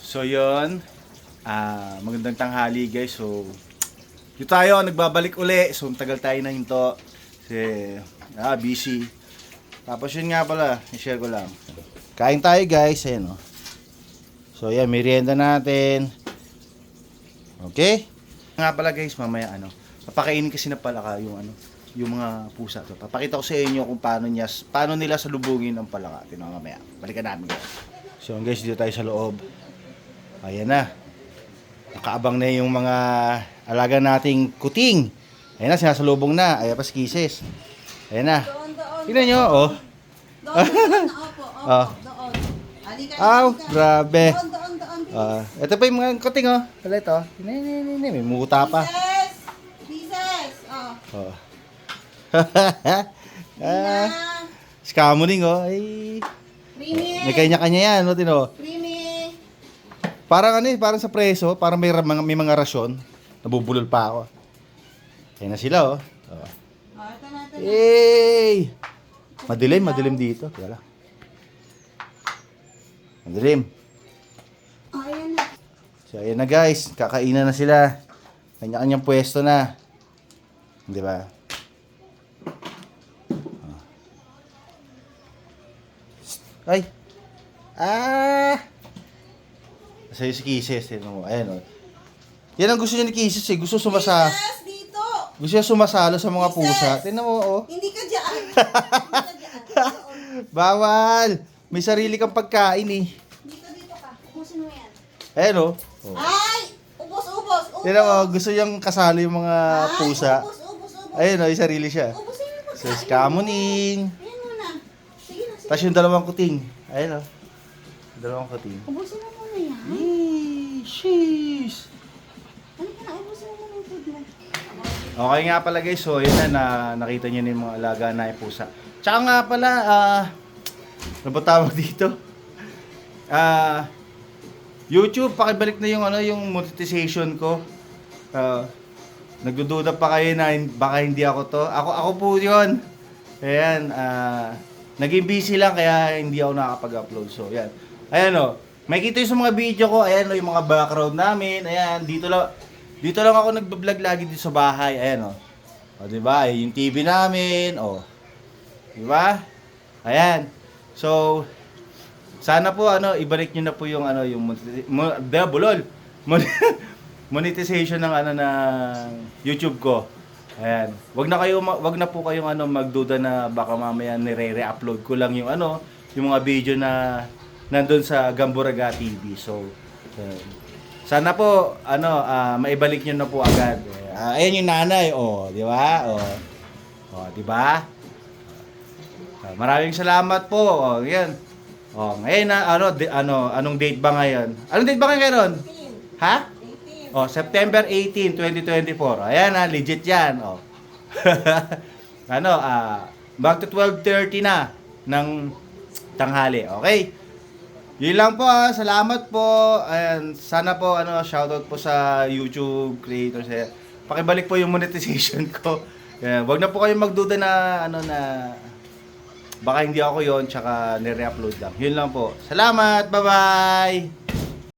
So yun, magandang tanghali guys. So dito tayo, nagbabalik uli. So tagal tayo na hinto. Kasi busy. Tapos yun nga pala, i-share ko lang. Kain tayo guys, ayan o. So yan, merienda natin. Okay? Nga pala guys, mamaya papakainin kasi na pala yung mga pusa to. Papakita ko sa inyo kung paano nila salubungin ang palaka. Tingnan mamaya. Balikan namin guys. So guys, dito tayo sa loob. Ayan na. Nakaabang na yung mga alaga nating kuting. Ayan na, sinasalubong na. Ayan pa si Kisses. Ayan na. Tingnan nyo, oh. Doon. Aw, grabe. Doon. Ito pa yung mga kuting, oh. Wala ito. May muta pa. Pieces. Oh. Scamming, oh. Ay. Creamy. May kanya-kanya yan, no, tino. Creamy. Parang parang sa preso, parang may mga rasyon. Nabubulol pa ako. Ayan na sila, oh. Ito na. Hey! Madilim dito. Wala. Madilim. Ayan na. So, ayan na guys. Kakainan na sila. Kanya-kanyang pwesto na. Di ba? Ay! Sa'yo si Kisses. Ayan, oh. Yan ang gusto niya ni Kisses, eh. Gusto Pieces dito. Gusto niya sumasalo sa mga pusa. Tingnan mo, oh. Hindi ka dyan. Bawal! May sarili kang pagkain, eh. Dito ka. Ubusin mo yan. Ayan, oh. Ay! Ubos. Tingnan mo, gusto niyang kasali yung mga pusa. Ubos. Ayun, oh, yung sarili siya. Ubusin mo So, scamming. Ayan muna. Sige na. Tapos yung dalawang kuting. Ayun, oh. Dalawang kuting. Ubusin mo muna yan. Sheesh! Ano ka na? Ubusin mo muna yung food mo. Okay nga pala guys, so yun na nakita niyo na yung mga alaga na yung pusa. Tsaka nga pala, ano ba tawag dito? YouTube, pakibalik na yung monetization ko. Nagdududa pa kayo na baka hindi ako to. Ako po yun. Ayan, naging busy lang kaya hindi ako nakakapag-upload. So, yan. Ayan o. Makikita yung sa mga video ko. Ayan o, yung mga background namin. Ayan, dito lang ako nagbablog lagi dito sa bahay. Ayan o. O, diba? Yung TV namin. O. Diba? Ayan. So, sana po ibalik niyo na po yung monetization ng ng YouTube ko. Ayan. Wag na po kayong magduda na baka mamaya nire-re-upload ko lang yung yung mga video na nandun sa Gamburaga TV. So, sana po maibalik niyo na po agad. Ayan yung nanay, di ba? Di ba? Maraming salamat po. Yan. Ngayon anong date ba ngayon? Anong date ba ngayon? Ha? 18. September 18, 2024. Ayan legit yan. Back to 12:30 na ng tanghali. Okay? Yun lang po salamat po. Ayan, sana po shoutout po sa YouTube creators. Pakibalik po yung monetization ko. Ayan, wag na po kayong magduda na na baka hindi ako yon tsaka nire-upload lang. Yun lang po. Salamat. Bye-bye.